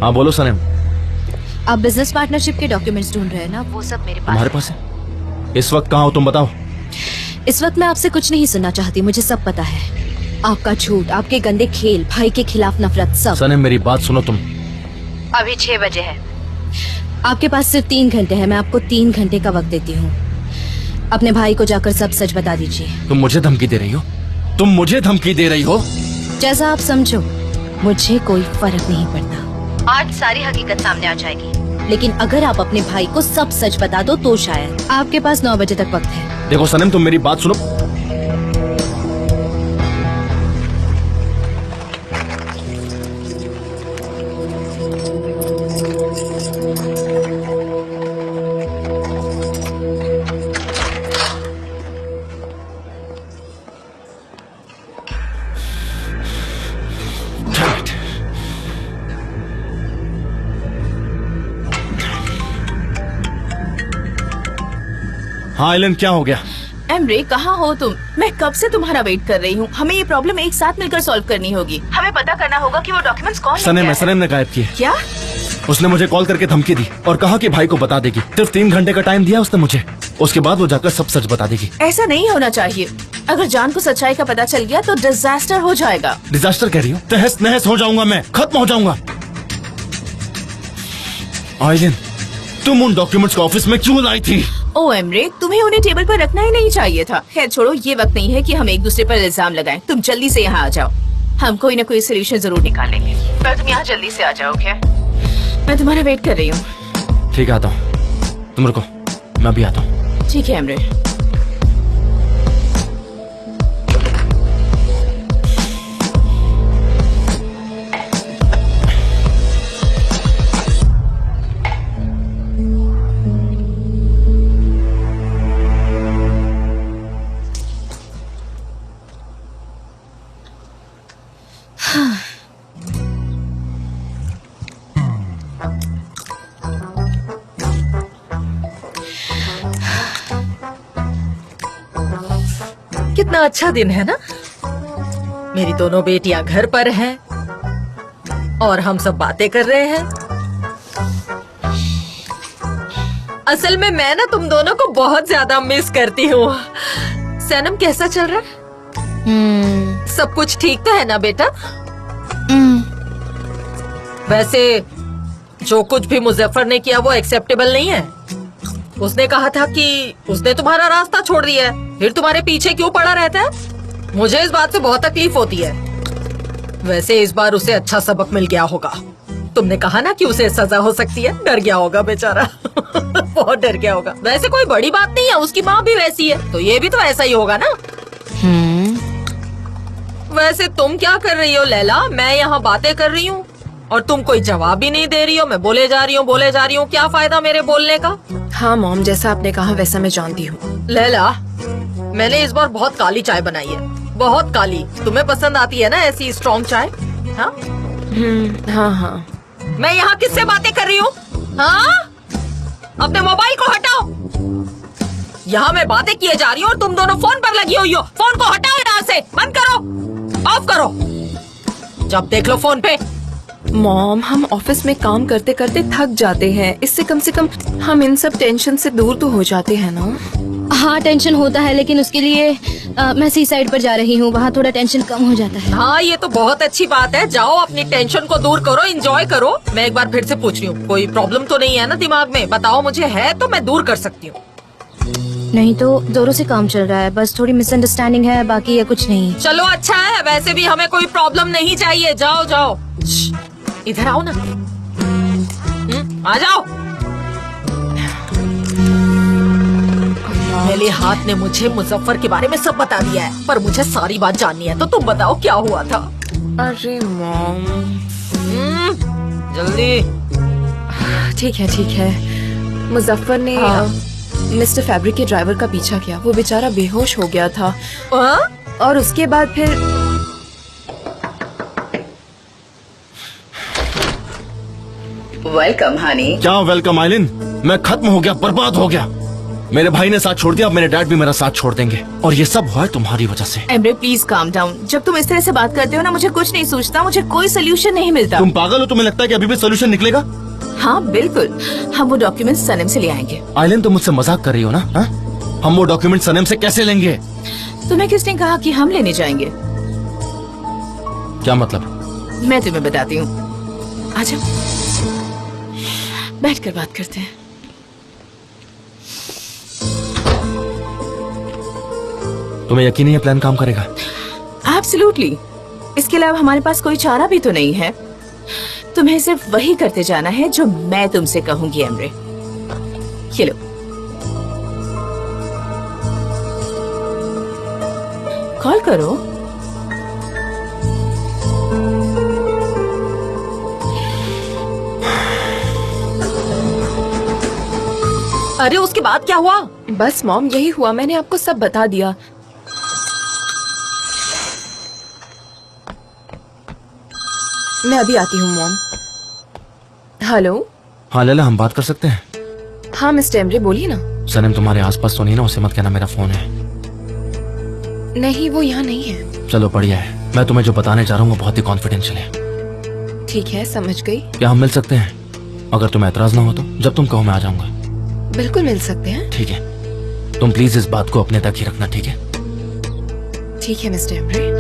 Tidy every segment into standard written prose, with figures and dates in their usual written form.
हाँ बोलो सनम। आप बिजनेस पार्टनरशिप के डॉक्यूमेंट्स ढूंढ रहे हैं ना? वो सब मेरे पास। तुम्हारे पास है? इस वक्त कहाँ हो तुम बताओ। इस वक्त मैं आपसे कुछ नहीं सुनना चाहती, मुझे सब पता है। आपका झूठ, आपके गंदे खेल, भाई के खिलाफ नफरत, सब। सनम मेरी बात सुनो तुम। अभी 6 बजे है, आपके पास सिर्फ 3 घंटे हैं। मैं आपको 3 घंटे का वक्त देती हूँ। अपने भाई को जाकर सब सच बता दीजिए। तुम मुझे धमकी दे रही हो? तुम मुझे धमकी दे रही हो? जैसा आप समझो, मुझे कोई फर्क नहीं पड़ता। आज सारी हकीकत सामने आ जाएगी, लेकिन अगर आप अपने भाई को सब सच बता दो तो शायद। आपके पास 9 बजे तक वक्त है। देखो सनम तुम मेरी बात सुनो। हाँ आइलन, क्या हो गया? एमरे, कहाँ हो तुम? मैं कब से तुम्हारा वेट कर रही हूँ। हमें ये प्रॉब्लम एक साथ मिलकर सॉल्व करनी होगी। हमें पता करना होगा कि वो डॉक्यूमेंट्स कौन लेके आया है। सनम ने गायब किए। क्या? उसने मुझे कॉल करके धमकी दी और कहा कि भाई को बता देगी। सिर्फ 3 घंटे का टाइम दिया उसने मुझे, उसके बाद वो जाकर सब सच बता देगी। ऐसा नहीं होना चाहिए। अगर जान को सच्चाई का पता चल गया तो डिजास्टर हो जाएगा। डिजास्टर कह रही हो? तहस नहस हो जाऊंगा मैं, खत्म हो जाऊंगा। आइलन, तुम उन डॉक्यूमेंट्स को ऑफिस में क्यों लाई थी? ओ एमरे, तुम्हें उन्हें टेबल पर रखना ही नहीं चाहिए था। खैर छोड़ो, ये वक्त नहीं है कि हम एक दूसरे पर इल्जाम लगाएं। तुम जल्दी से यहाँ आ जाओ, हम कोई न कोई सोल्यूशन जरूर निकालेंगे। पर तुम यहाँ जल्दी से आ जाओ, क्या? मैं तुम्हारा वेट कर रही हूँ। ठीक है, आता हूँ। तुम रुको, मैं भी आता हूँ। ठीक है एमरे। कितना अच्छा दिन है ना। मेरी दोनों बेटियां घर पर हैं और हम सब बातें कर रहे हैं। असल में मैं ना तुम दोनों को बहुत ज्यादा मिस करती हूँ। सनम, कैसा चल रहा है? सब कुछ ठीक तो है ना बेटा? वैसे जो कुछ भी मुजफ्फर ने किया वो एक्सेप्टेबल नहीं है। उसने कहा था कि उसने तुम्हारा रास्ता छोड़ दिया है, फिर तुम्हारे पीछे क्यों पड़ा रहता है? मुझे इस बात से बहुत तकलीफ होती है। वैसे इस बार उसे अच्छा सबक मिल गया होगा। तुमने कहा ना कि उसे सजा हो सकती है, डर गया होगा बेचारा। बहुत डर गया होगा। वैसे कोई बड़ी बात नहीं है, उसकी माँ भी वैसी है, तो ये भी तो ऐसा ही होगा ना। वैसे तुम क्या कर रही हो लैला? मैं यहाँ बातें कर रही हूँ और तुम कोई जवाब भी नहीं दे रही हो। मैं बोले जा रही हूँ। क्या फायदा मेरे बोलने का? हाँ मॉम, जैसा आपने कहा वैसा मैं जानती हूँ। लैला, मैंने इस बार बहुत काली चाय बनाई है, बहुत काली। तुम्हें पसंद आती है ना ऐसी स्ट्रॉन्ग चाय? हाँ हाँ हाँ। मैं यहाँ किससे बातें कर रही हूँ? हाँ, अपने मोबाइल को हटाओ। यहाँ मैं बातें किए जा रही हूँ और तुम दोनों फोन पर लगी हुई हो। फोन को हटाओ यहाँ से, बंद करो, ऑफ करो। जब देख लो फोन पे। मॉम, हम ऑफिस में काम करते करते थक जाते हैं, इससे कम से कम हम इन सब टेंशन से दूर तो हो जाते हैं ना। हाँ टेंशन होता है, लेकिन उसके लिए मैं सी साइड पर जा रही हूँ, वहाँ थोड़ा टेंशन कम हो जाता है। हाँ, ये तो बहुत अच्छी बात है। जाओ, अपनी टेंशन को दूर करो, एंजॉय करो। मैं एक बार फिर से पूछ रही हूँ, कोई प्रॉब्लम तो नहीं है ना दिमाग में? बताओ मुझे, है तो मैं दूर कर सकती हूँ। नहीं तो जोरों से काम चल रहा है, बस थोड़ी मिसअंडरस्टैंडिंग है, बाकी ये कुछ नहीं। चलो अच्छा है, वैसे भी हमें कोई प्रॉब्लम नहीं चाहिए। जाओ जाओ, इधर आओ ना। आ जाओ। मेरे हाथ ने मुझे मुजफ्फर के बारे में सब बता दिया है, पर मुझे सारी बात जाननी है। तो तुम बताओ क्या हुआ था? अरे मॉम, जल्दी। ठीक है। मुजफ्फर ने मिस्टर फैब्रिक के ड्राइवर का पीछा किया। वो बेचारा बेहोश हो गया था। और उसके बाद फिर वेलकम हनी। क्या वेलकम आइलिन? मैं खत्म हो गया, बर्बाद हो गया। मेरे भाई ने साथ छोड़ दिया, अब मेरे डैड भी मेरा साथ छोड़ देंगे, और ये सब हुआ है तुम्हारी वजह से। Emre please calm down. जब तुम इस तरह से बात करते हो ना, मुझे कुछ नहीं सूझता, मुझे कोई सोल्यूशन नहीं मिलता। तुम पागल हो? तुम्हें लगता है कि अभी भी सोल्यूशन निकलेगा? हाँ बिल्कुल, हम वो डॉक्यूमेंट सनम से ले आएंगे। आइलैंड, तुम मुझसे मजाक कर रही हो ना? हा? हम वो डॉक्यूमेंट सनम से कैसे लेंगे? तुम्हें किसने कहा कि हम लेने जाएंगे? क्या मतलब? मैं तुम्हें बताती हूँ, आजा बैठ कर बात करते हैं। तुम्हें यकीन है ये प्लान काम करेगा? एब्सोल्युटली। इसके अलावा हमारे पास कोई चारा भी तो नहीं है। तुम्हें सिर्फ वही करते जाना है जो मैं तुमसे कहूंगी एमरे। ये लो, कॉल करो। अरे उसके बाद क्या हुआ? बस मॉम, यही हुआ, मैंने आपको सब बता दिया। मैं अभी आती हूँ मॉम। हेलो। हाँ लैला, हम बात कर सकते हैं? हाँ मिस्टर एमरे, बोलिए ना। सनम तुम्हारे आसपास तो नहीं ना? उसे मत कहना मेरा फोन है। नहीं, वो यहाँ नहीं है। चलो बढ़िया है। मैं तुम्हें जो बताने जा रहा हूँ वो बहुत ही कॉन्फिडेंशियल है। ठीक है, समझ गई। क्या हम मिल सकते हैं? अगर तुम्हें एतराज ना हो तो। जब तुम कहो मैं आ जाऊंगा। बिल्कुल मिल सकते हैं। ठीक है, तुम प्लीज इस बात को अपने तक ही रखना, ठीक है? ठीक है मिस्टर एमरे।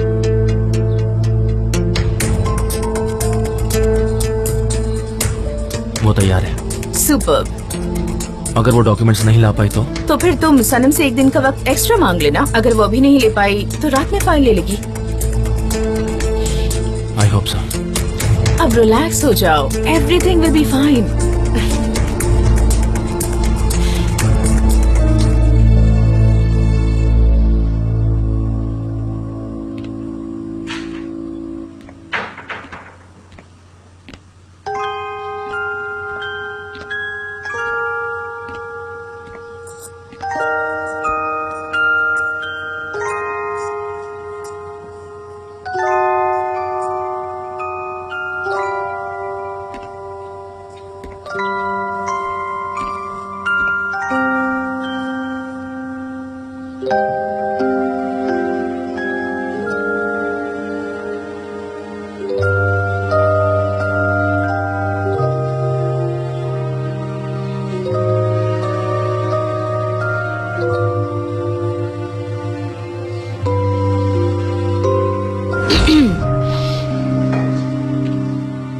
वो तैयार है। सुपर्ब। अगर वो डॉक्यूमेंट्स नहीं ला पाई तो फिर तुम सनम से एक दिन का वक्त एक्स्ट्रा मांग लेना। अगर वो अभी नहीं ले पाई तो रात में फाइल ले लेगी। I hope so. अब रिलैक्स हो जाओ, एवरीथिंग विल बी फाइन।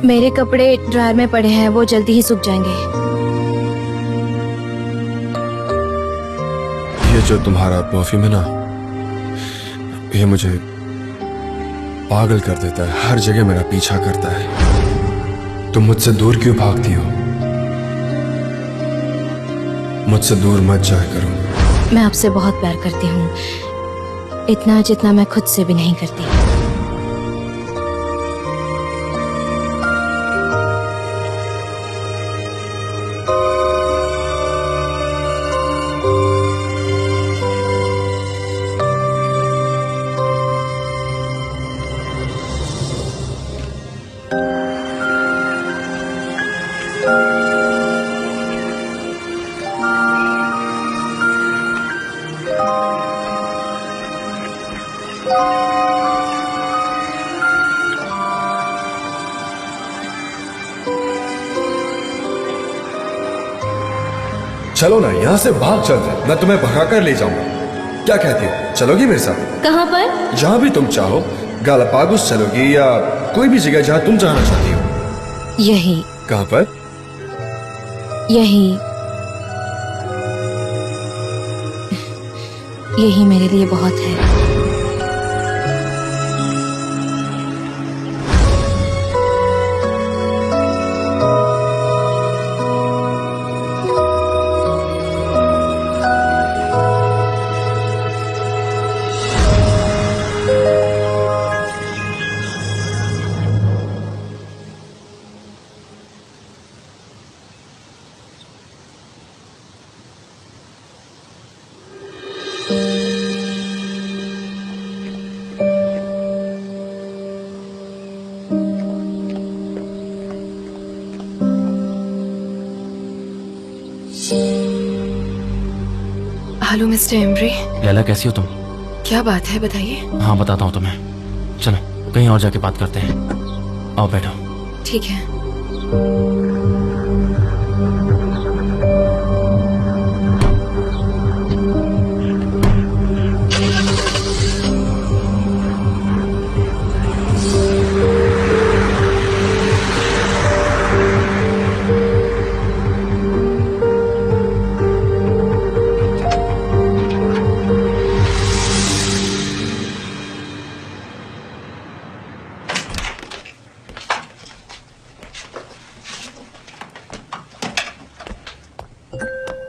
मेरे कपड़े ड्रायर में पड़े हैं, वो जल्दी ही सूख जाएंगे। ये जो तुम्हारा परफ्यूम है ना, ये मुझे पागल कर देता है। हर जगह मेरा पीछा करता है। तुम मुझसे दूर क्यों भागती हो? मुझसे दूर मत जाया करो। मैं आपसे बहुत प्यार करती हूँ, इतना जितना मैं खुद से भी नहीं करती। चलो ना, यहाँ से भाग चलते हैं। मैं तुम्हें भगाकर ले जाऊंगा। क्या कहती हो, चलोगी मेरे साथ? कहाँ पर? जहाँ भी तुम चाहो। गालापागोस चलोगी या कोई भी जगह जहाँ तुम जाना चाहती हो? यही। कहाँ पर? यही। यही मेरे लिए बहुत है। हेलो मिस्टर एम्ब्रे, लैला कैसी हो तुम? क्या बात है बताइए। हाँ बताता हूँ तुम्हें, चलो कहीं और जाके बात करते हैं। आओ बैठो। ठीक है।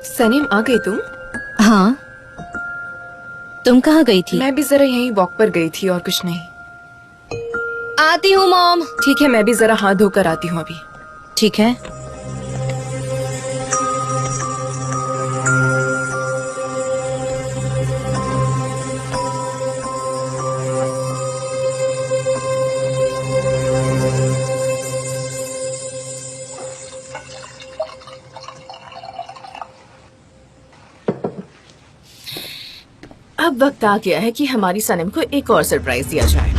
सनीम आ गई तुम? हाँ, तुम कहाँ गई थी? मैं भी जरा यहीं वॉक पर गई थी और कुछ नहीं। आती हूँ मॉम। ठीक है, मैं भी जरा हाथ धोकर आती हूँ अभी। ठीक है। अब वक्त आ गया है कि हमारी सनम को एक और सरप्राइज दिया जाए।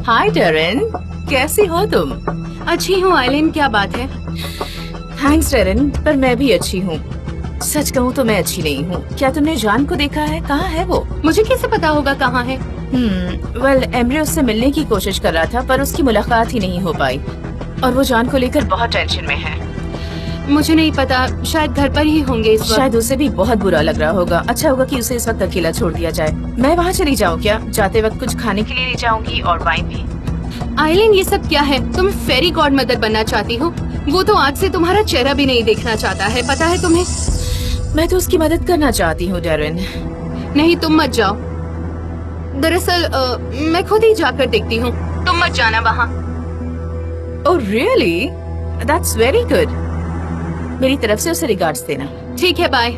हाय डेरेन, कैसी हो तुम? अच्छी हूँ आइलिन, क्या बात है? थैंक्स डेरेन, पर मैं भी अच्छी हूँ। सच कहूँ तो मैं अच्छी नहीं हूँ। क्या तुमने जान को देखा है? कहाँ है वो? मुझे कैसे पता होगा कहाँ है? वेल, एमरे उससे मिलने की कोशिश कर रहा था पर उसकी मुलाकात ही नहीं हो पाई और वो जान को लेकर बहुत टेंशन में है। मुझे नहीं पता, शायद घर पर ही होंगे इस वक्त। शायद उसे भी बहुत बुरा लग रहा होगा। अच्छा होगा कि उसे इस वक्त अकेला छोड़ दिया जाए। मैं वहाँ चली जाऊँ क्या? जाते वक्त कुछ खाने के लिए ले जाऊंगी और वाइन भी। आइलिन, ये सब क्या है? तुम फेरी गॉड मदर बनना चाहती हो? वो तो आज से तुम्हारा चेहरा भी नहीं देखना चाहता है, पता है तुम्हें? मैं तो उसकी मदद करना चाहती हूँ डेरेन। नहीं, तुम मत जाओ। दरअसल मैं खुद ही जाकर देखती हूँ, तुम मत जाना वहाँ। Oh really? That's very good. मेरी तरफ से उसे रिगार्ड्स देना। ठीक है, बाय।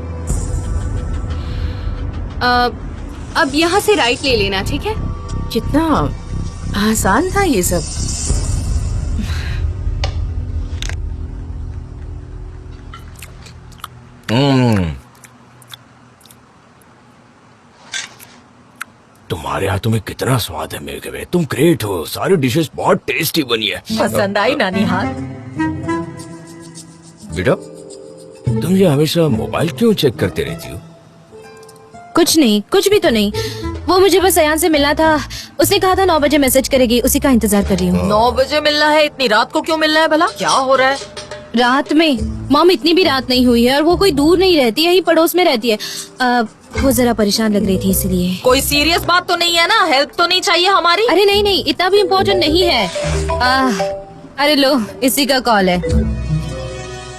अब यहाँ से राइट ले लेना, ठीक है? कितना आसान था ये सब। तुम्हारे हाथों में कितना स्वाद है मिल्क वे। तुम ग्रेट हो, सारी डिशेस बहुत टेस्टी बनी है। पसंद आई नानी हाथ? बेटा, तुम ये हमेशा मोबाइल क्यों चेक करते रहती हो? कुछ नहीं, कुछ भी तो नहीं। वो मुझे बस अयान से मिलना था। उसने कहा था 9 बजे मैसेज करेगी, उसी का इंतजार कर रही हूँ। 9 बजे मिलना है? इतनी रात को क्यों मिलना है भला? क्या हो रहा है? रात में? मॉम, इतनी भी रात नहीं हुई है और वो कोई दूर नहीं रहती है, यही पड़ोस में रहती है। वो जरा परेशान लग रही थी इसलिए। कोई सीरियस बात तो नहीं है ना? हेल्प तो नहीं चाहिए हमारी? अरे नहीं नहीं, इतना भी इम्पोर्टेंट नहीं है। अरे लो, इसी का कॉल है।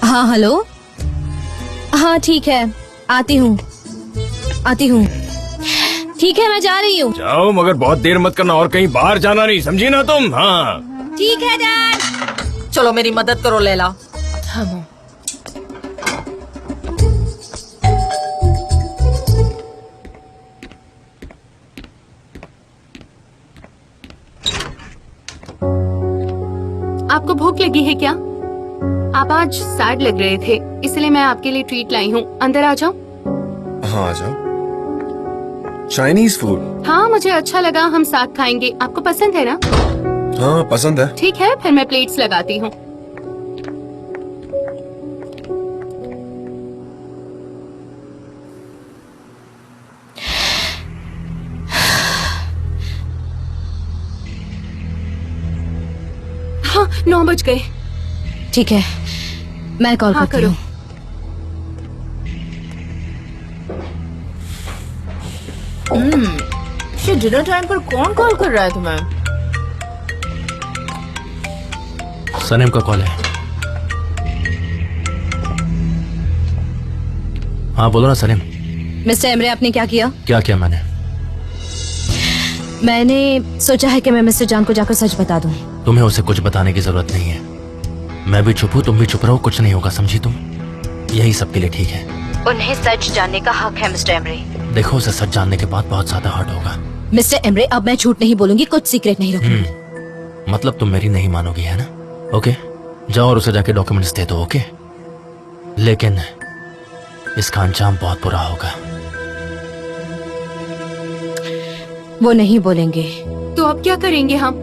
हाँ हेलो। हाँ ठीक है, आती हूँ। ठीक है, मैं जा रही हूँ। जाओ, मगर बहुत देर मत करना और कहीं बाहर जाना नहीं, समझी ना तुम? हाँ ठीक है डैड। चलो मेरी मदद करो लैला। हाँ। आपको भूख लगी है क्या? आप आज सैड लग रहे थे, इसलिए मैं आपके लिए ट्रीट लाई हूँ। अंदर आ जाओ। हाँ आ जाओ। Chinese food? हाँ, मुझे अच्छा लगा, हम साथ खाएंगे। आपको पसंद है ना? हाँ पसंद है। ठीक है, फिर मैं प्लेट्स लगाती हूँ। हाँ, 9 बज गए। ठीक है, मैं कॉल करती हूँ। ये डिनर टाइम पर कौन कॉल कर रहा है तुम्हें? सनीम का कॉल है। हाँ बोलो ना सनीम। मिस्टर एमरे, आपने क्या किया? क्या किया मैंने? मैंने सोचा है कि मैं मिस्टर जान को जाकर सच बता दूं। तुम्हें उसे कुछ बताने की जरूरत नहीं है। मैं भी चुप हूँ, तुम भी चुप रहो, कुछ नहीं होगा, समझी तुम? यही सबके लिए ठीक है। उन्हें सच जानने का हक है मिस्टर एमरे। देखो, उसे सच जानने के बाद बहुत ज्यादा हर्ट होगा। मिस्टर एमरे, अब मैं झूठ नहीं बोलूंगी, कुछ सीक्रेट नहीं रखूंगी। मतलब तुम मेरी नहीं मानोगी, है ना? ओके, जाओ और उसे जाके डॉक्यूमेंट्स दे दो। ओके, लेकिन इसका अंजाम बहुत बुरा होगा। वो नहीं बोलेंगे। तो अब क्या करेंगे हम?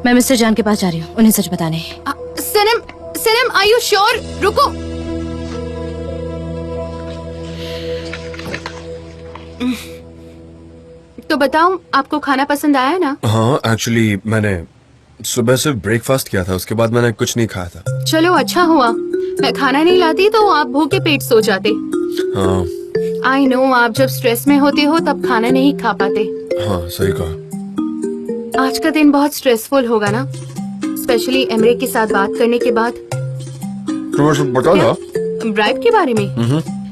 मैं मिस्टर जान के पास जा रही हूँ उन्हें सच बताने। सनम, सनम, आर यू श्योर? रुको। तो बताओ, आपको खाना पसंद आया ना? हाँ, एक्चुअली मैंने सुबह सिर्फ ब्रेकफास्ट किया था, उसके बाद मैंने कुछ नहीं खाया था। चलो अच्छा हुआ, मैं खाना नहीं लाती तो आप भूखे पेट सो जाते। हाँ आई नो, आप जब स्ट्रेस में होते हो तब खाना नहीं खा पाते। हाँ, सही कहा। आज का दिन बहुत स्ट्रेसफुल होगा ना, स्पेशली एमरे के साथ बात करने के बाद। तुम्हें सब पता था? ब्राइब के बारे में?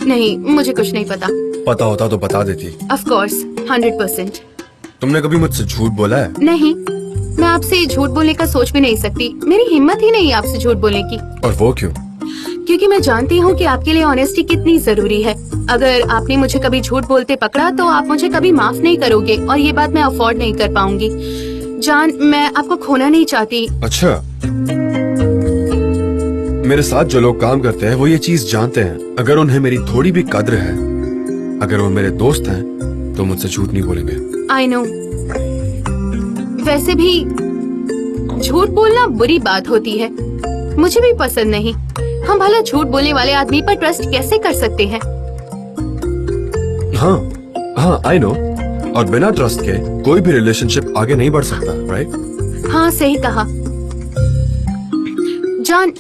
नहीं, मुझे कुछ नहीं पता। पता होता तो बता देती। Of course, 100%। तुमने कभी मुझसे झूठ बोला है? नहीं, मैं आपसे झूठ बोलने का सोच भी नहीं सकती। मेरी हिम्मत ही नहीं आपसे झूठ बोलने की। और वो क्यों? क्योंकि मैं जानती हूँ कि आपके लिए ऑनेस्टी कितनी जरूरी है। अगर आपने मुझे कभी झूठ बोलते पकड़ा तो आप मुझे कभी माफ नहीं करोगे, और ये बात मैं अफोर्ड नहीं कर पाऊंगी। जान, मैं आपको खोना नहीं चाहती। अच्छा, मेरे साथ जो लोग काम करते हैं वो ये चीज जानते हैं, अगर उन्हें मेरी थोड़ी भी कद्र है, अगर वो मेरे दोस्त हैं, तो मुझसे झूठ नहीं बोलेंगे। आई नो, वैसे भी झूठ बोलना बुरी बात होती है, मुझे भी पसंद नहीं। हम भला झूठ बोलने वाले आदमी पर ट्रस्ट कैसे कर सकते हैं? हाँ हाँ, आई नो। और बिना ट्रस्ट के कोई भी रिलेशनशिप आगे नहीं बढ़ सकता, राइट? हाँ, सही कहा। जान,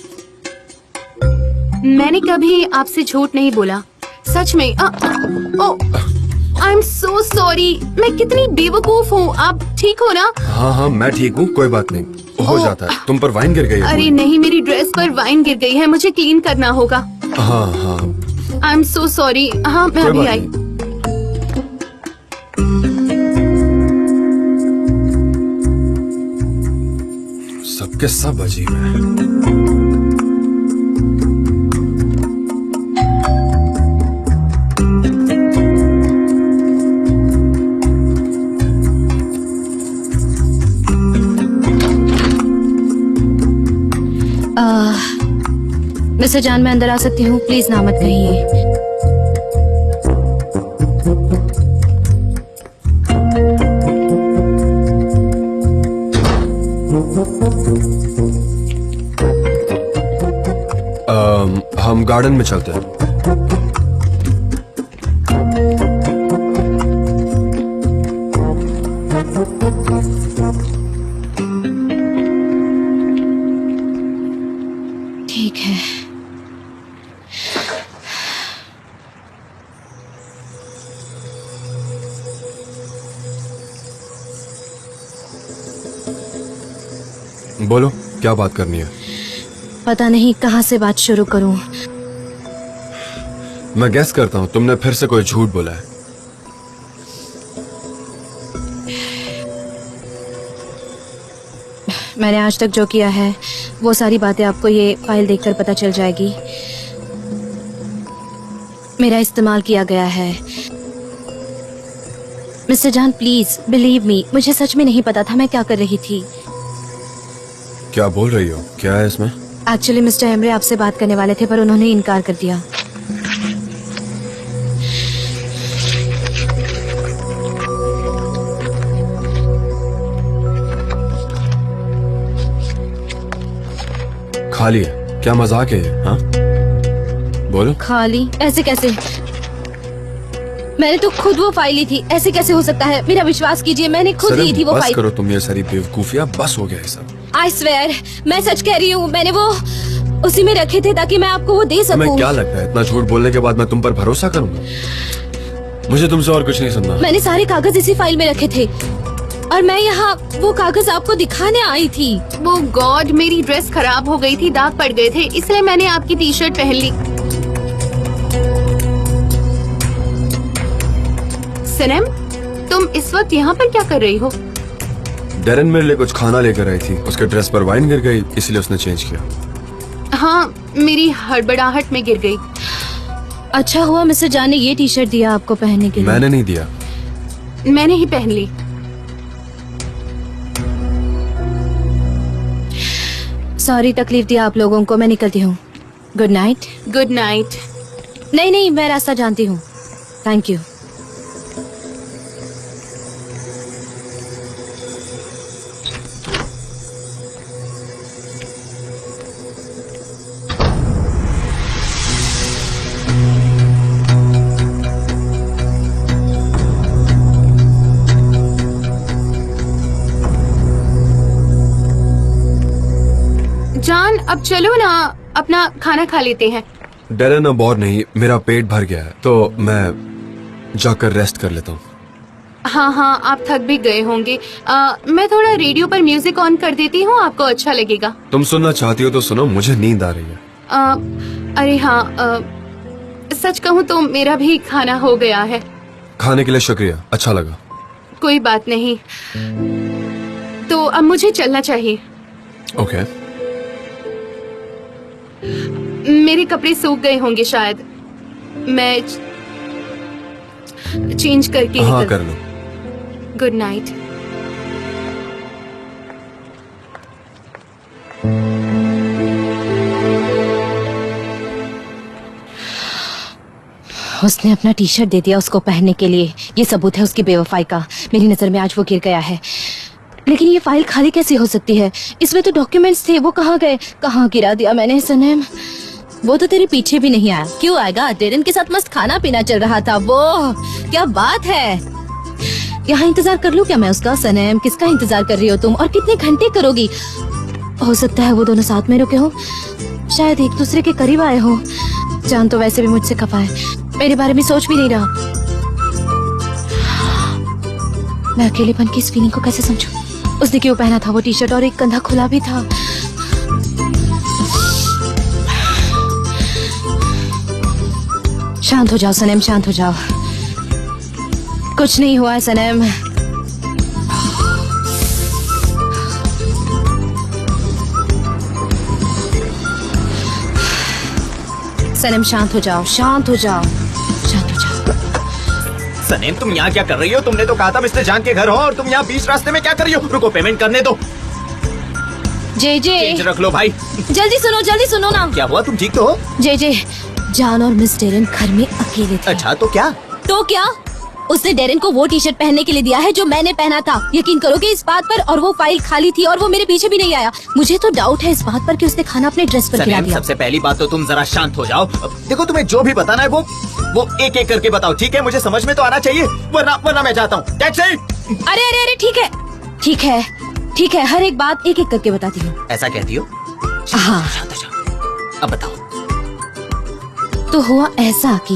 मैंने कभी आपसे झूठ नहीं बोला, सच में। आई एम सो सॉरी, मैं कितनी बेवकूफ हूँ। आप ठीक हो ना? हाँ हाँ, मैं ठीक हूँ, कोई बात नहीं, हो जाता है। तुम पर वाइन गिर गई है। अरे नहीं, मेरी ड्रेस पर वाइन गिर गई है, मुझे क्लीन करना होगा। हाँ हाँ, आई एम सो सॉरी। हाँ, मैं कोई अभी बात आई। नहीं। सबके सब अजीब है। मिस्टर जान, मैं अंदर आ सकती हूँ? प्लीज ना मत कहिए। हम गार्डन में चलते हैं। ठीक है। बोलो, क्या बात करनी है? पता नहीं कहाँ से बात शुरू करूँ। मैं गेस करता हूँ तुमने फिर से कोई झूठ बोला है। मैंने आज तक जो किया है वो सारी बातें आपको ये फाइल देखकर पता चल जाएगी। मेरा इस्तेमाल किया गया है। मिस्टर जान, प्लीज बिलीव मी, मुझे सच में नहीं पता था मैं क्या कर रही थी। क्या बोल रही हो? क्या है इसमें? एक्चुअली मिस्टर एमरे आपसे बात करने वाले थे पर उन्होंने इनकार कर दिया। खाली है? क्या मजाक है ये? हाँ, बोलो। खाली? ऐसे कैसे? मैंने तो खुद वो फाइल ली थी, ऐसे कैसे हो सकता है? मेरा विश्वास कीजिए, मैंने खुद ली थी वो बस फाइल। करो तुम ये सारी बेवकूफियां, बस हो गया ये सब। आई स्वेयर, मैं सच कह रही हूँ, मैंने वो उसी में रखे थे ताकि मैं आपको वो दे तुम्हें सकूं। क्या लगता है इतना झूठ बोलने के बाद मैं तुम पर भरोसा करूंगा? मुझे तुमसे और कुछ नहीं सुनना। मैंने सारे कागज इसी फाइल में रखे थे और मैं यहाँ वो कागज आपको दिखाने आई थी। वो गॉड, मेरी ड्रेस खराब हो गई थी, दाग पड़ गए थे, इसलिए मैंने आपकी टी शर्ट पहन ली। सनम, तुम इस वक्त यहाँ पर क्या कर रही हो? डेरन मेरे लिए कुछ खाना लेकर आई थी, उसके ड्रेस पर वाइन गिर गई, इसलिए उसने चेंज किया। हाँ, मेरी हड़बड़ाहट में गिर गई। अच्छा हुआ मिस्टर जान ने ये टी शर्ट दिया आपको पहनने के लिए। मैंने नहीं दिया। मैंने ही पहन ली। सॉरी तकलीफ दिया आप लोगों को, मैं निकलती हूँ। Good night. Good night. नहीं नहीं, मैं रास्ता जानती हूँ। Thank you. जान अब चलो ना, अपना खाना खा लेते हैं। डैरन अब और नहीं, मेरा पेट भर गया है तो मैं जाकर रेस्ट कर लेता हूँ। हाँ हाँ, आप थक भी गए होंगे। मैं थोड़ा रेडियो पर म्यूजिक ऑन कर देती हूँ, आपको अच्छा लगेगा। तुम सुनना चाहती हो तो सुनो, मुझे नींद आ रही है। अरे हाँ, सच कहूँ तो मेरा भी खाना हो गया है। खाने के लिए शुक्रिया, अच्छा लगा। कोई बात नहीं, तो अब मुझे चलना चाहिए। ओके। मेरे कपड़े सूख गए होंगे शायद, मैं चेंज करके हाँ कर लो। Good night. उसने अपना टी शर्ट दे दिया उसको पहनने के लिए। ये सबूत है उसकी बेवफाई का। मेरी नजर में आज वो गिर गया है, लेकिन ये फाइल खाली कैसे हो सकती है? इसमें तो डॉक्यूमेंट्स थे, वो कहाँ गए? कहाँ गिरा दिया मैंने? सनम, वो तो तेरे पीछे भी नहीं आया। क्यों आएगा? डेरन के साथ मस्त खाना पीना चल रहा था। वो क्या बात है? यहाँ इंतजार कर लूं क्या मैं उसका? सनम, किसका इंतजार कर रही हो तुम, और कितने घंटे करोगी? हो सकता है वो दोनों साथ में रुके हो, शायद एक दूसरे के करीब आए हो। जान तो वैसे भी मुझसे खफा है, मेरे बारे में सोच भी नहीं रहा। मैं अकेलेपन की इस फीलिंग को कैसे समझूं? उसने क्यों पहना था वो टी शर्ट, और एक कंधा खुला भी था। शांत हो जाओ सनम, शांत हो जाओ। कुछ नहीं हुआ है सनम। सनम शांत हो जाओ, शांत हो जाओ, शांत हो जाओ। सनेम, तुम यहाँ क्या कर रही हो? तुमने तो कहा था मिस्टर जान के घर हो, और तुम यहाँ बीच रास्ते में क्या कर रही हो? रुको, पेमेंट करने दो। जे चेंज रख लो भाई। जल्दी सुनो ना। क्या हुआ? तुम ठीक तो हो? जे जान और मिस डेरन घर में अकेले थे। अच्छा, तो क्या? तो क्या? उसने डेरन को वो टी शर्ट पहनने के लिए दिया है जो मैंने पहना था। यकीन करोगे इस बात पर? और वो फाइल खाली थी, और वो मेरे पीछे भी नहीं आया। मुझे तो डाउट है इस बात पर कि उसने खाना अपने ड्रेस पर गिरा दिया। सबसे पहली बात तो तुम जरा शांत हो जाओ। देखो, तुम्हें जो भी बताना है वो एक एक करके बताओ, ठीक है? मुझे समझ में तो आना चाहिए, वरना मैं जाता हूँ। अरे ठीक है, हर एक बात एक एक करके बताती हूँ। ऐसा कहती हो? हाँ। शांत हो जाओ, अब बताओ। तो हुआ ऐसा कि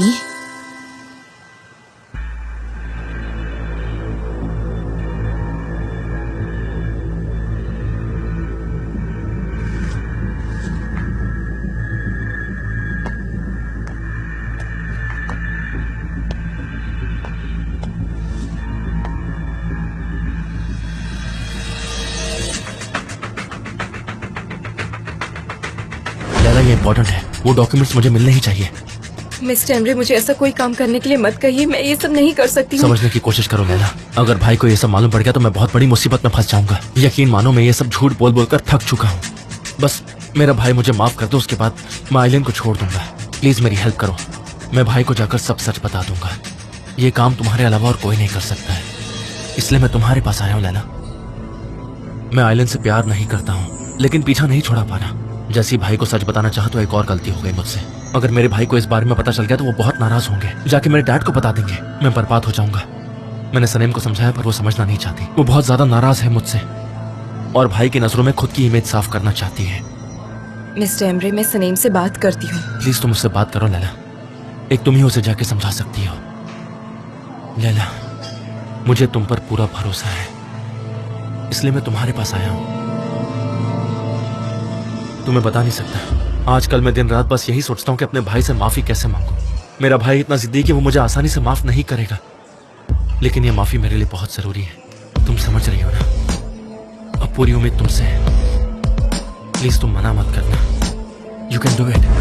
ये इम्पोर्टेंट है, वो डॉक्यूमेंट्स मुझे मिलने ही चाहिए। मिस्टर एमरे, मुझे ऐसा कोई काम करने के लिए मत कहिए, मैं ये सब नहीं कर सकती हूँ। समझने की कोशिश करो लैला, अगर भाई को ये सब मालूम पड़ गया तो मैं बहुत बड़ी मुसीबत में फंस जाऊंगा। यकीन मानो, मैं ये सब झूठ बोल बोल कर थक चुका हूँ। बस मेरा भाई मुझे माफ कर दो, उसके बाद मैं आइलैंड को छोड़ दूंगा। प्लीज मेरी हेल्प करो, मैं भाई को जाकर सब सच बता दूंगा। ये काम तुम्हारे अलावा और कोई नहीं कर सकता है, इसलिए मैं तुम्हारे पास आया हूँ लैला। मैं आइलैंड से प्यार नहीं करता हूँ, लेकिन पीछा नहीं छोड़ा पा रहा। जैसी भाई को सच बताना चाहा तो एक और गलती हो गई मुझसे। अगर मेरे भाई को इस बारे में पता चल गया तो वो बहुत नाराज होंगे, जाके मेरे डैड को बता देंगे, मैं बर्बाद हो जाऊंगा। मैंने सनेम को समझाया पर वो समझना नहीं चाहती। वो बहुत ज्यादा नाराज है मुझसे और भाई की नजरों में खुद की इमेज साफ करना चाहती है। मिस्टर एमरे, मैं सनेम से बात करती हूँ। प्लीज तुम उससे बात करो लैला, एक तुम ही उसे जाके समझा सकती हो। लैला, मुझे तुम पर पूरा भरोसा है, इसलिए मैं तुम्हारे पास आया हूँ। तुम्हें बता नहीं सकता, आजकल मैं दिन रात बस यही सोचता हूँ कि अपने भाई से माफी कैसे मांगूं। मेरा भाई इतना जिद्दी कि वो मुझे आसानी से माफ नहीं करेगा, लेकिन ये माफी मेरे लिए बहुत जरूरी है। तुम समझ रही हो ना? अब पूरी उम्मीद तुमसे है, प्लीज तुम मना मत करना। You can do it.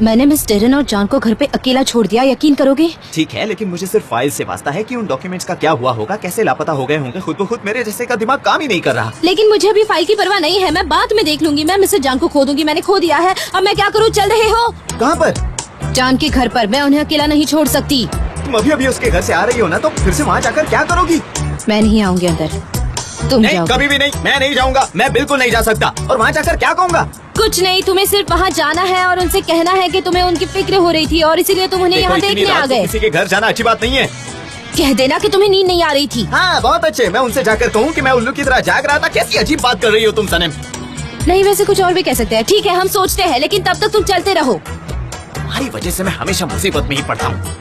मैंने मिस डेरन और जॉन को घर पे अकेला छोड़ दिया, यकीन करोगे? ठीक है, लेकिन मुझे सिर्फ फाइल से वास्ता है कि उन डॉक्यूमेंट्स का क्या हुआ होगा, कैसे लापता हो गए होंगे। खुद ब खुद मेरे जैसे का दिमाग काम ही नहीं कर रहा। लेकिन मुझे अभी फाइल की परवाह नहीं है, मैं बाद में देख लूंगी। मैं मिस्टर जॉन को खो दूंगी, मैंने खो दिया है। अब मैं क्या करूँ? चल रहे हो? कहाँ पर? जॉन के घर पर। मैं उन्हें अकेला नहीं छोड़ सकती। तुम अभी अभी उसके घर से आ रही हो ना, तो फिर से वहाँ जाकर क्या करोगी? मैं नहीं आऊंगी अंदर, तुम नहीं, जाओ। कभी भी नहीं, मैं नहीं जाऊंगा। मैं बिल्कुल नहीं जा सकता। और वहाँ जाकर क्या कहूँगा? कुछ नहीं, तुम्हें सिर्फ वहाँ जाना है और उनसे कहना है कि तुम्हें उनकी फिक्र हो रही थी और इसीलिए तुम उन्हें यहाँ देखो, इतनी देखने आ रात को गए। किसी के घर जाना अच्छी बात नहीं है। कह देना कि तुम्हें नींद नहीं आ रही थी। हाँ, बहुत अच्छे। मैं उनसे जाकर कहूँ कि मैं उल्लू की तरह जाग रहा था। कैसी अजीब बात कर रही हो तुम सनम। नहीं, वैसे कुछ और भी कह सकते हैं। ठीक है, हम सोचते हैं, लेकिन तब तक तुम चलते रहो। तुम्हारी वजह से मैं हमेशा मुसीबत में ही पड़ता हूँ।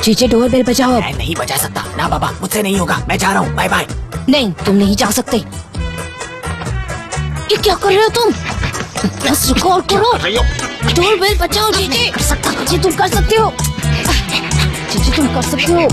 चीचे, डोर बेल बजाओ अब। मैं नहीं बजा सकता ना बाबा, मुझसे नहीं होगा। मैं जा रहा हूँ, बाय बाय। नहीं, तुम नहीं जा सकते। ये क्या कर रहे हो तुम? बस रुको और करो। डोर बेल बजाओ चीचे। चीचे, तुम कर सकते हो। चीचे, तुम कर सकते हो।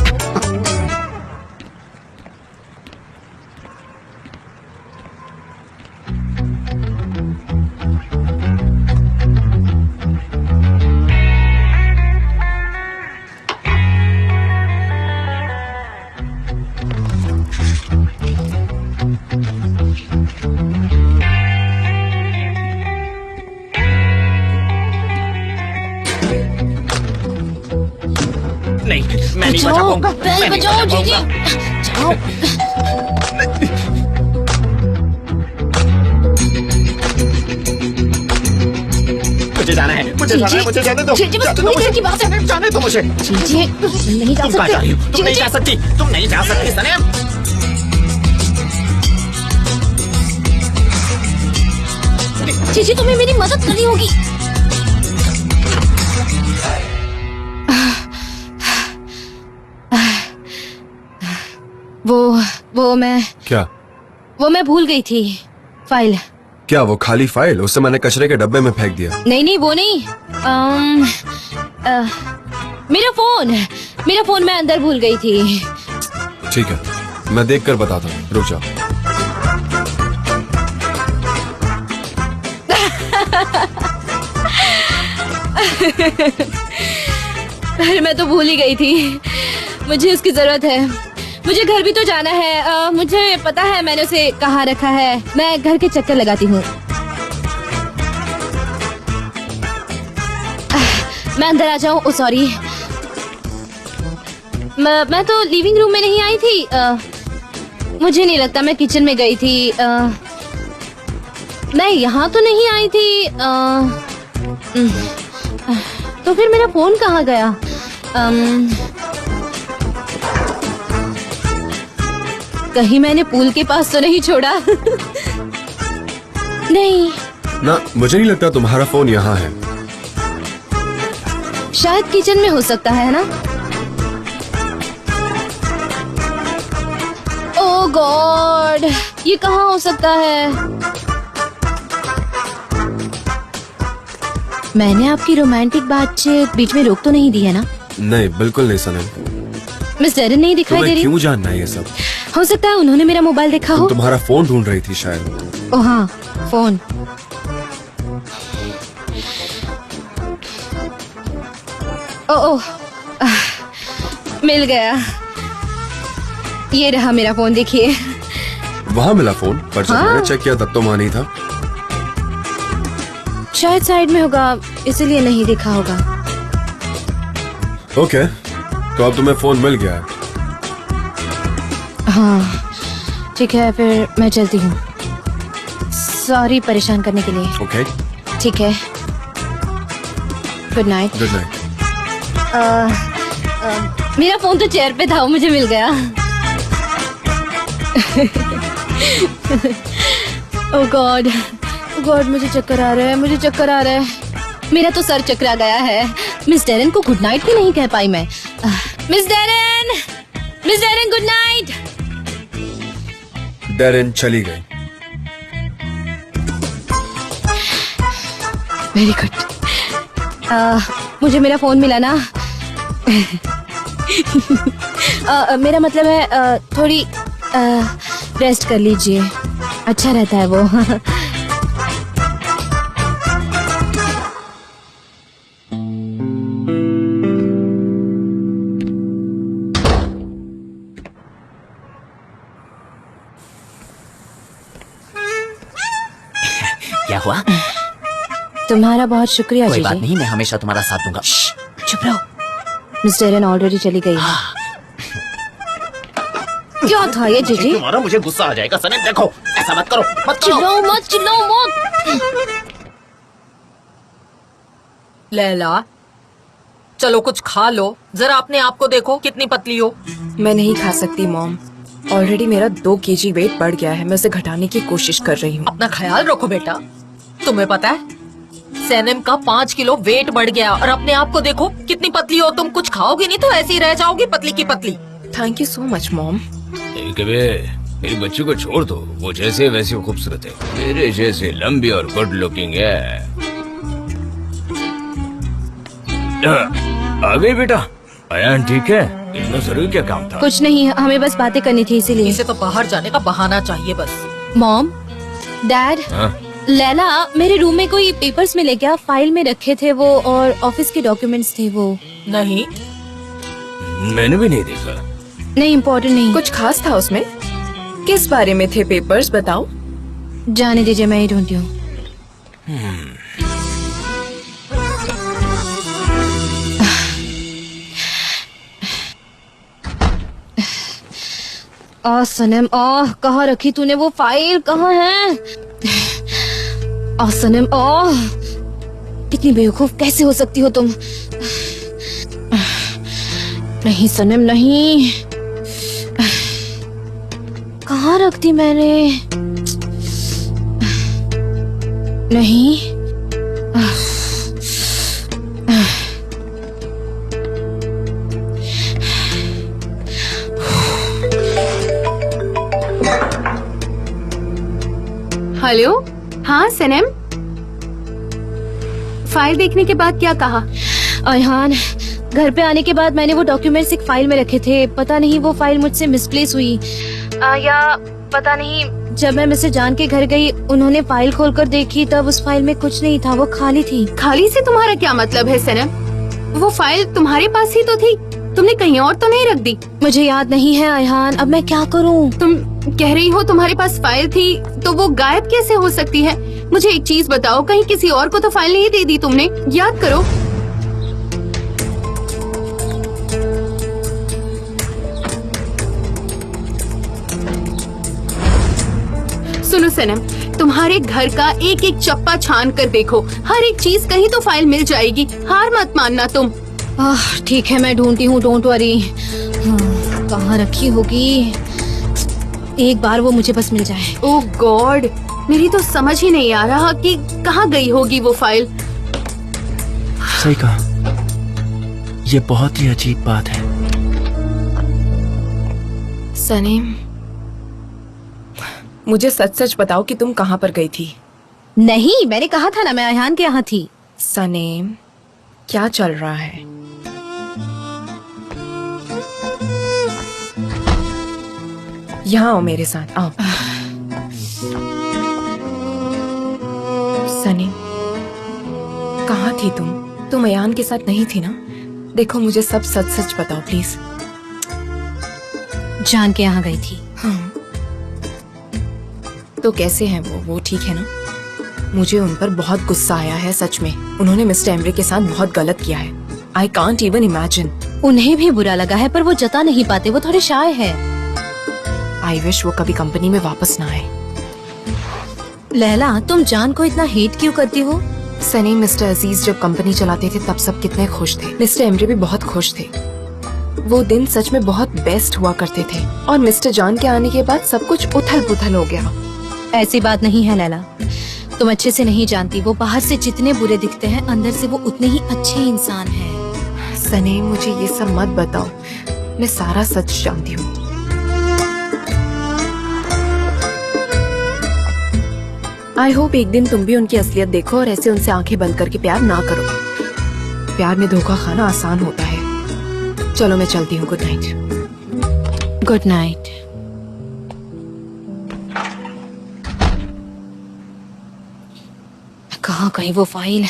नहीं, मैं नहीं बजा पाऊंगा। बेल मैं नहीं बजाओ बजा चीचे। पाऊंगा। जाओ। मुझे जाना है, मुझे जाना है, मुझे जाने दो। चीचे, बस जाने दो थोड़ी देर मुझे। की बात है। जाने दो मुझे। चीचे, तुम नहीं जा तुम कहाँ जा रही हो? सकते। तुम नहीं जा सकती, तुम नहीं जा सकती सनम। चीची, तुम्हें मेरी मदद करनी होगी। वो मैं भूल गई थी फाइल। क्या वो खाली फाइल? उससे मैंने कचरे के डब्बे में फेंक दिया। नहीं, वो नहीं। मेरा फोन मैं अंदर भूल गई थी। ठीक है, मैं देख कर बताता हूँ, रुक जाओ। अरे, मैं तो भूल ही गई थी। मुझे उसकी जरूरत है। मुझे घर भी तो जाना है। मुझे पता है मैंने उसे कहाँ रखा है। मैं घर के चक्कर लगाती हूँ। मैं अंदर आ जाऊँ? ओ सॉरी, मैं तो लिविंग रूम में नहीं आई थी। मुझे नहीं लगता मैं किचन में गई थी। मैं यहाँ तो नहीं आई थी। तो फिर मेरा फोन कहाँ गया? कहीं मैंने पूल के पास तो नहीं छोड़ा? नहीं, ना, मुझे नहीं लगता तुम्हारा फोन यहाँ है। शायद किचन में हो सकता है ना? ओह गॉड, ये कहाँ हो सकता है? मैंने आपकी रोमांटिक बातचीत बीच में रोक तो नहीं दी है ना? नहीं, बिल्कुल नहीं सनम। मिस डेरन नहीं दिखाई दे तुम्हें रही? क्यों जानना है ये सब? हो सकता है उन्होंने मेरा मोबाइल देखा हो। तुम्हारा फोन ढूंढ रही थी शायद। ओ हाँ, फोन। ओह, मिल गया। ये रहा मेरा फोन, देखिए। वहाँ मिला फोन, पर जब हाँ। मैंने चेक किया तब तो वहाँ नहीं था। शायद साइड में होगा, इसीलिए नहीं दिखा होगा। ओके, तो अब तुम्हें फोन मिल गया है। हाँ, ठीक है, फिर मैं चलती हूँ। सॉरी परेशान करने के लिए। ओके, ठीक है, गुड नाइट। Good night. मेरा फोन तो चेयर पे था, वो मुझे मिल गया। ओह गॉड, गॉड, मुझे चक्कर आ रहा है, मुझे चक्कर आ रहा है। मेरा तो सर चकरा गया है। मिस डेरन को गुड नाइट भी नहीं कह पाई मैं। Miss Darren, good night. Darren चली गई। Very good. मुझे मेरा फोन मिला ना। मेरा मतलब है थोड़ी रेस्ट कर लीजिए, अच्छा रहता है वो। क्या हुआ? तुम्हारा बहुत शुक्रिया कोई बात जीजी। नहीं, मैं हमेशा तुम्हारा साथ दूंगा। चुप रहो। मिस्टर एरन ऑलरेडी चली गई है। क्या था ये जीजी? तुम्हारा मुझे गुस्सा आ जाएगा सनम। देखो, ऐसा मत करो, मत करो। चिल्लाओ मत, चिल्लाओ मत। लैला, चलो कुछ खा लो। जरा अपने आप को देखो, कितनी पतली हो। मैं नहीं खा सकती मॉम। ऑलरेडी मेरा 2 kg वेट बढ़ गया है। मैं उसे घटाने की कोशिश कर रही हूँ। अपना ख्याल रखो बेटा। तुम्हें पता है सैनम का 5 किलो वेट बढ़ गया और अपने आप को देखो कितनी पतली हो। तुम कुछ खाओगे नहीं तो ऐसे ही रह जाओगी, पतली की पतली। Thank you so much mom. मेरी बच्ची को छोड़ दो, वो जैसे वैसे वो खूबसूरत है, मेरे जैसे लंबी और गुड लुकिंग है। आ गई बेटा? अयान ठीक है? इतना जरूरी क्या काम था? कुछ नहीं, हमें बस बातें करनी थी इसीलिए। इसे तो बाहर जाने का बहाना चाहिए बस। मॉम, डैड, हाँ? लैला मेरे रूम में कोई पेपर्स मिले क्या? फाइल में रखे थे वो, और ऑफिस के डॉक्यूमेंट्स थे वो। नहीं, मैंने भी नहीं देखा। नहीं, इम्पोर्टेंट नहीं। कुछ खास था उसमें? किस बारे में थे पेपर्स, बताओ। जाने दीजिए, मैं ही ढूंढती हूँ। सनम, कहाँ रखी तूने वो फाइल? कहाँ है? सनम, कितनी बेवकूफ कैसे हो सकती हो तुम? नहीं सनम, नहीं। कहाँ रख दी मैंने? नहीं। हेलो, हाँ सनम। फाइल देखने के बाद क्या कहा? अयहान, घर पे आने के बाद मैंने वो डॉक्यूमेंट्स एक फाइल में रखे थे। पता नहीं वो फाइल मुझसे मिसप्लेस हुई या पता नहीं। जब मैं मिस्टर जान के घर गई, उन्होंने फाइल खोलकर देखी, तब उस फाइल में कुछ नहीं था, वो खाली थी। खाली से तुम्हारा क्या मतलब है सनम? वो फाइल तुम्हारे पास ही तो थी, तुमने कहीं और तो नहीं रख दी? मुझे याद नहीं है अयहान, अब मैं क्या करूं? तुम कह रही हो तुम्हारे पास फाइल थी, तो वो गायब कैसे हो सकती है? मुझे एक चीज बताओ, कहीं किसी और को तो फाइल नहीं दे दी तुमने? याद करो। सुनो सनम, तुम्हारे घर का एक एक चप्पा छान कर देखो, हर एक चीज कहीं तो फाइल मिल जाएगी। हार मत मानना तुम। ठीक है, मैं ढूंढती हूँ, डोंट वरी। कहाँ रखी होगी? एक बार वो मुझे बस मिल जाए। ओह गॉड, मेरी तो समझ ही नहीं आ रहा कि कहाँ गई होगी वो फाइल। सही कहा, ये बहुत ही अजीब बात है। सनीम, मुझे सच सच बताओ कि तुम कहाँ पर गई थी? नहीं, मैंने कहा था ना, मैं अयहान के यहाँ थी। सनीम, क्या चल रहा है? यहाँ आओ मेरे साथ, आओ। सनीम, कहाँ थी तुम? तुम अयान के साथ नहीं थी ना? देखो, मुझे सब सच सच बताओ प्लीज। जान के यहाँ गई थी। हाँ, तो कैसे हैं वो ठीक है ना? मुझे उन पर बहुत गुस्सा आया है, सच में। उन्होंने मिस्टर एमरे के साथ बहुत गलत किया है। I can't even imagine. उन्हें भी बुरा लगा है, पर वो जता नहीं पाते, वो थोड़े शाय है। आई विश वो कभी कंपनी में वापस ना आए। लैला, तुम जान को इतना हेट क्यों करती हो? सनी, मिस्टर अजीज जब कंपनी चलाते थे तब सब कितने खुश थे। मिस्टर एमरे भी बहुत खुश थे। वो दिन सच में बहुत बेस्ट हुआ करते थे, और मिस्टर जॉन के आने के बाद सब कुछ उथल पुथल हो गया। ऐसी बात नहीं है लैला, तुम अच्छे से नहीं जानती। वो बाहर से जितने बुरे दिखते हैं, अंदर से वो उतने ही अच्छे इंसान हैं। सनी, मुझे ये सब मत बताओ, मैं सारा सच जानती हूँ। आई होप एक दिन तुम भी उनकी असलियत देखो और ऐसे उनसे आंखें बंद करके प्यार ना करो। प्यार में धोखा खाना आसान होता है। चलो मैं चलती हूँ, गुड नाइट। Good night. कहाँ गई वो फाइल?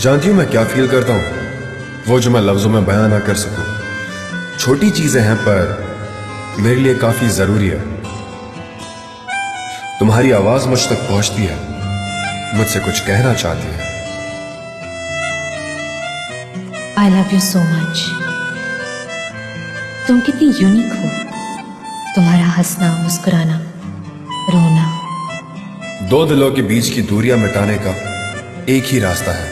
जानती हूं मैं क्या फील करता हूं, वो जो मैं लफ्जों में बयां ना कर सकूं। छोटी चीजें हैं पर मेरे लिए काफी जरूरी है। तुम्हारी आवाज मुझ तक पहुंचती है, मुझसे कुछ कहना चाहती है। I love you so much. तुम कितनी यूनिक हो। तुम्हारा हंसना, मुस्कुराना, रोना। दो दिलों के बीच की दूरियां मिटाने का एक ही रास्ता है,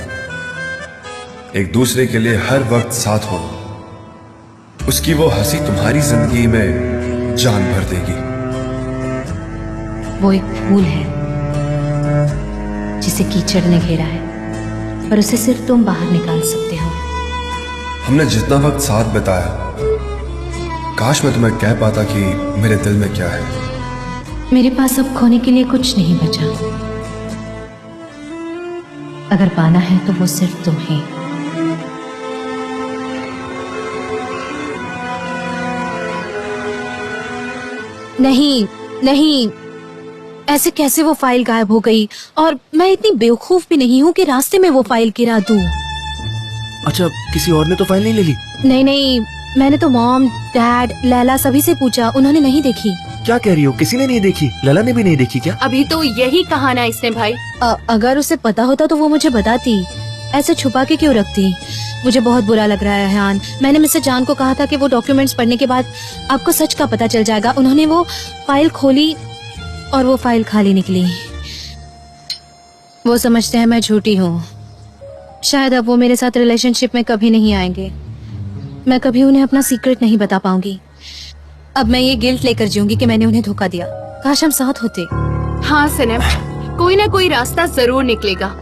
एक दूसरे के लिए हर वक्त साथ होना। उसकी वो हंसी तुम्हारी जिंदगी में जान भर देगी। वो एक फूल है जिसे कीचड़ ने घेरा है, पर उसे सिर्फ तुम बाहर निकाल सकते हो। हमने जितना वक्त साथ बिताया, काश मैं तुम्हें कह पाता कि मेरे दिल में क्या है। मेरे पास अब खोने के लिए कुछ नहीं बचा। अगर पाना है तो वो सिर्फ तुम्हें। नहीं नहीं, ऐसे कैसे वो फाइल गायब हो गई? और मैं इतनी बेवकूफ भी नहीं हूँ कि रास्ते में वो फाइल गिरा दूं। अच्छा, किसी और ने तो फाइल नहीं ले ली? नहीं नहीं, मैंने तो मॉम, डैड, लैला सभी से पूछा, उन्होंने नहीं देखी। क्या कह रही हो? किसी ने नहीं देखी? लला ने भी नहीं देखी क्या? अभी तो यही कहा ना इसने भाई। अगर उसे पता होता तो वो मुझे बताती। ऐसे छुपा के क्यों रखती? मुझे बहुत बुरा लग रहा है हान। मैंने मिस्टर जान को कहा था कि वो डॉक्यूमेंट्स पढ़ने के बाद आपको सच का पता चल जाएगा। उन्होंने वो फाइल खोली और वो फाइल खाली निकली। वो समझते हैं मैं झूठी हूँ। शायद अब वो मेरे साथ रिलेशनशिप में कभी नहीं आएंगे। मैं कभी उन्हें अपना सीक्रेट नहीं बता पाऊंगी। अब मैं ये गिल्ट लेकर जीऊंगी कि मैंने उन्हें धोखा दिया। काश हम साथ होते। हाँ सनम, कोई ना कोई रास्ता जरूर निकलेगा।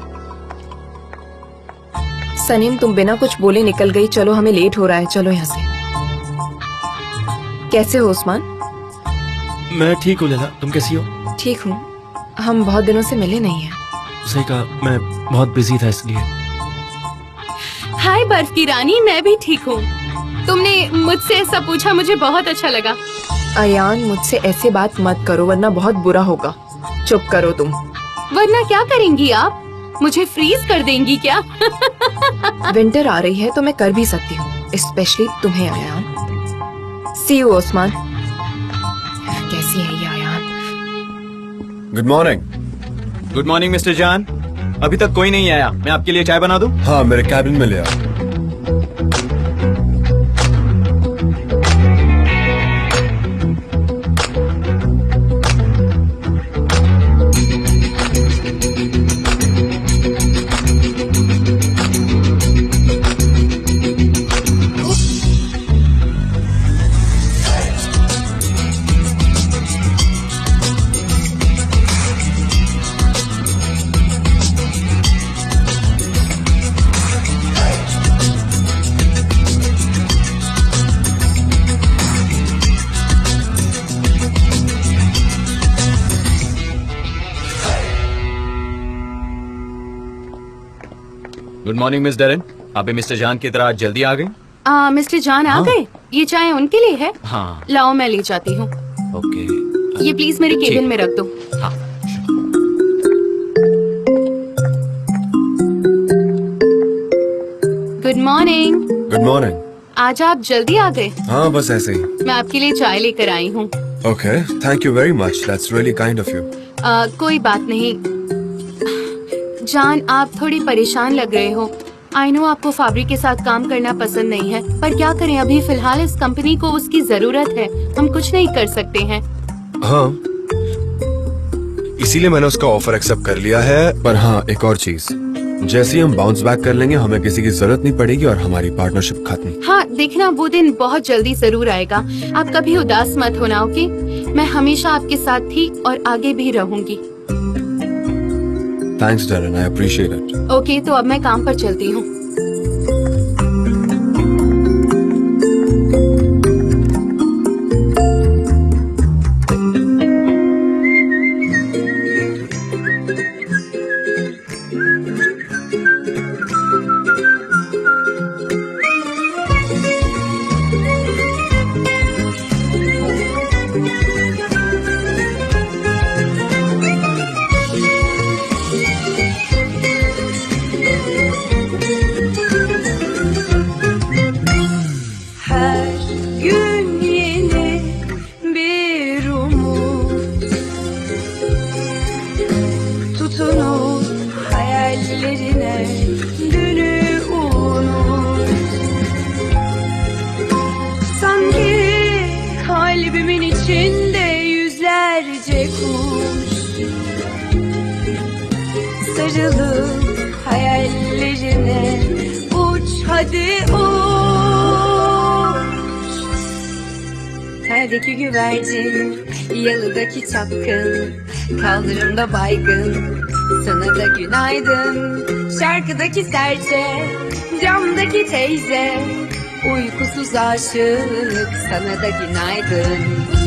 सनीम, तुम बिना कुछ बोले निकल गई। चलो, हमें लेट हो रहा है, चलो यहाँ से। कैसे हो उस्मान? मैं ठीक हूँ लला, तुम कैसी हो? ठीक हूँ। हम बहुत दिनों से मिले नहीं हैं। सही कहा, मैं बहुत बिजी था इसलिए। हाय बर्फ की रानी, मैं भी ठीक हूँ। तुमने मुझसे ऐसा पूछा, मुझे बहुत अच्छा लगा। अयान, मुझसे ऐसे बात मत करो वरना बहुत बुरा होगा। चुप करो तुम। वरना क्या करेंगी आप? मुझे फ्रीज कर देंगी क्या? विंटर आ रही है तो मैं कर भी सकती हूँ, स्पेशली तुम्हें अयान। सी यू उस्मान। कैसी है ये Ayaan? Good morning. Good morning mister John. अभी तक कोई नहीं आया, मैं आपके लिए चाय बना दूं? हाँ, मेरे कैबिन में ले आओ। Good morning miss Darren. आप भी मिस्टर जान की तरह आज जल्दी आ गई? मिस्टर जान आ गए? ये चाय उनके लिए है? हाँ। लाओ, मैं ले जाती हूँ। ओके। ये प्लीज मेरे केबिन में रख दो। हाँ। Good morning. Good morning. आज आप जल्दी आ गए? हाँ, बस ऐसे ही। मैं आपके लिए चाय लेकर आई हूँ। Okay, thank you very much, that's really kind of you. कोई बात नहीं। जान, आप थोड़ी परेशान लग रहे हो। आई नो आपको फैब्रिक के साथ काम करना पसंद नहीं है, पर क्या करें, अभी फिलहाल इस कंपनी को उसकी जरूरत है। हम कुछ नहीं कर सकते हैं। हाँ, इसीलिए मैंने उसका ऑफर एक्सेप्ट कर लिया है। पर हाँ, एक और चीज, जैसे ही हम बाउंस बैक कर लेंगे हमें किसी की जरूरत नहीं पड़ेगी और हमारी पार्टनरशिप खत्म। हाँ, देखना वो दिन बहुत जल्दी जरूर आएगा। आप कभी उदास मत होना, ओके? मैं हमेशा आपके साथ थी और आगे भी रहूंगी। Thanks Darren, I appreciate it. Okay, तो अब मैं काम पर चलती हूँ। Kalbimin içinde yüzlerce kuş, sarılıp hayallerine uç hadi uç. Terdeki güvercin, yalıdaki çapkın, kaldırımda baygın, sana da günaydın. Şarkıdaki serçe, camdaki teyze, uykusuz aşık, sana da günaydın.